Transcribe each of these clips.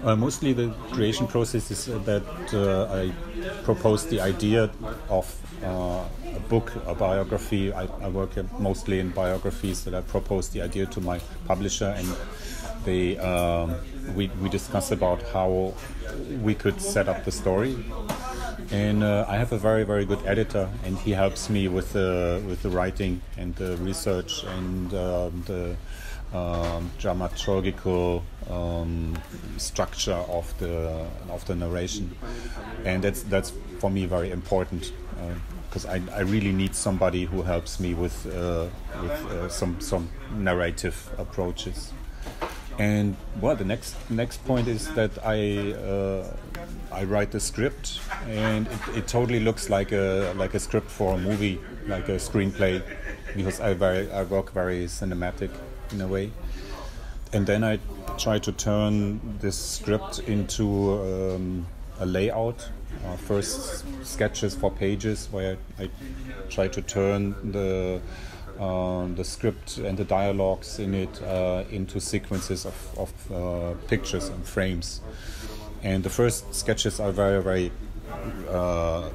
Mostly the creation process is that I propose the idea of a book, a biography. I work mostly in biographies, that I propose the idea to my publisher, and we discuss about how we could set up the story. And I have a very, very good editor, and he helps me with the writing and the research and the dramaturgical structure of the narration. And that's for me very important, because I really need somebody who helps me with some narrative approaches. And well, the next point is that I write the script, and it totally looks like a script for a movie, like a screenplay, because I work very cinematic in a way. And then I try to turn this script into a layout. First sketches for pages, where I try to turn the script and the dialogues in it into sequences of pictures and frames. And the first sketches are very, very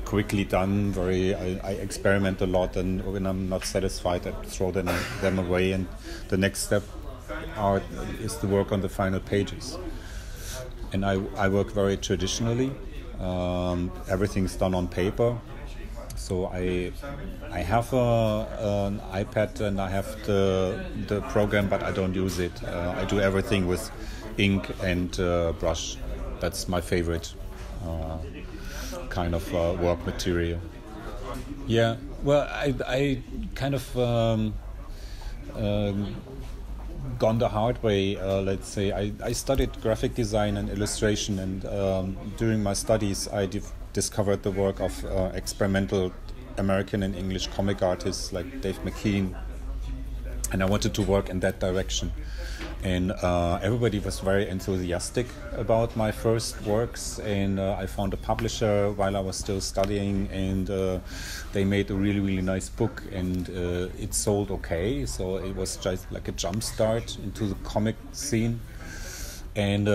quickly done. I experiment a lot, and when I'm not satisfied, I throw them away. And the next step is to work on the final pages. And I work very traditionally. Everything's done on paper. So I have an iPad, and I have the program, but I don't use it. I do everything with ink and brush. That's my favorite kind of work material. Yeah, well, I kind of gone the hard way. Let's say I studied graphic design and illustration, and during my studies I discovered the work of experimental American and English comic artists like Dave McKean, and I wanted to work in that direction. And everybody was very enthusiastic about my first works, and I found a publisher while I was still studying, and they made a really, really nice book, and it sold okay, so it was just like a jump start into the comic scene. And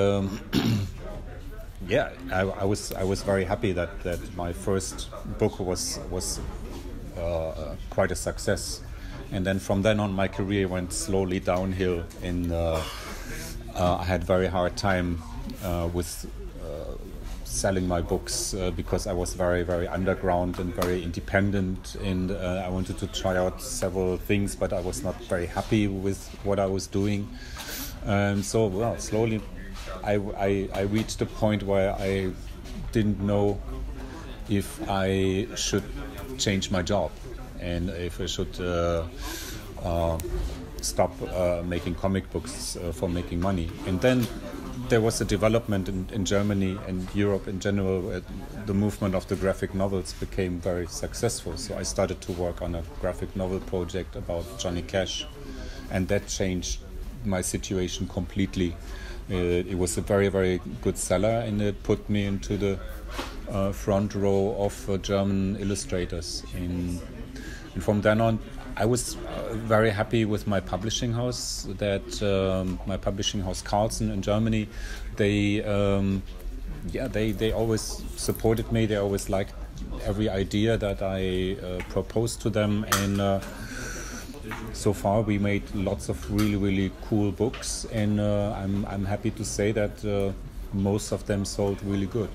yeah, I was very happy that my first book was quite a success. And then from then on, my career went slowly downhill, and I had very hard time with selling my books because I was very, very underground and very independent, and I wanted to try out several things, but I was not very happy with what I was doing. So, well, slowly I reached a point where I didn't know if I should change my job, and if I should stop making comic books for making money. And then there was a development in Germany and Europe in general, where the movement of the graphic novels became very successful. So I started to work on a graphic novel project about Johnny Cash, and that changed my situation completely. It was a very, very good seller, and it put me into the front row of German illustrators. And from then on, I was very happy with my publishing house. My publishing house Carlsen in Germany, they always supported me. They always liked every idea that I proposed to them, and so far we made lots of really, really cool books, and I'm happy to say that most of them sold really good.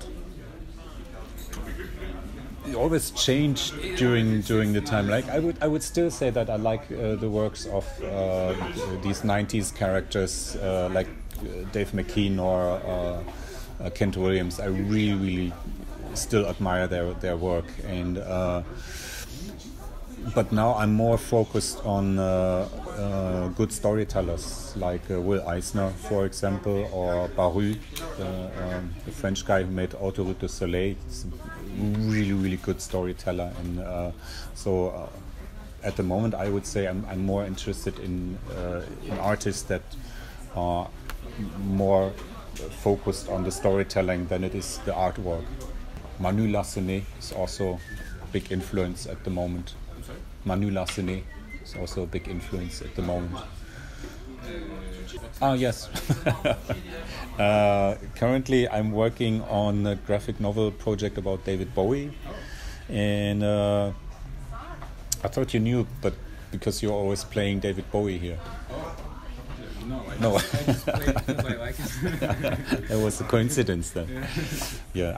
It always changed during the time. Like I would still say that I like the works of these 90s characters like Dave McKean or Kent Williams. I really, really still admire their work, and but now I'm more focused on good storytellers like Will Eisner, for example, or Barru, the French guy who made Autoroute du Soleil. He's a really, really good storyteller, and so at the moment I would say I'm more interested in artists that are more focused on the storytelling than it is the artwork. Manu Larsonnet is also a big influence at the moment. Manu Larsonnet is also a big influence at the moment. Oh, yes. Currently, I'm working on a graphic novel project about David Bowie. And I thought you knew, but because you're always playing David Bowie here. No, I just play it because I like it. That was a coincidence then. Yeah,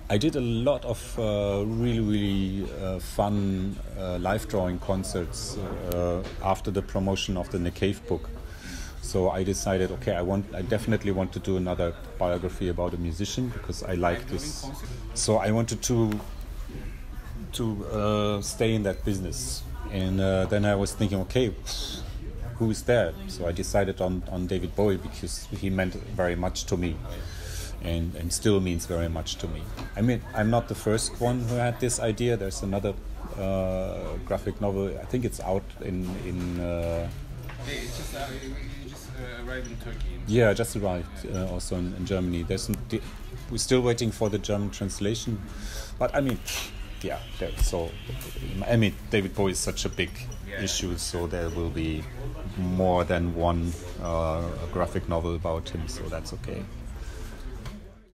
I did a lot of really fun live drawing concerts after the promotion of the Nakavt book. So I decided, okay, I definitely want to do another biography about a musician because I like this. So I wanted to stay in that business, and then I was thinking, okay, who is that? So I decided on David Bowie because he meant very much to me, and still means very much to me. I mean, I'm not the first one who had this idea. There's another graphic novel. I think it's out in. Hey, it's just arrived in Turkey. Yeah, just arrived also in Germany. We're still waiting for the German translation, but I mean, yeah. So, I mean, David Bowie is such a big issue, so there will be more than one graphic novel about him. So that's okay.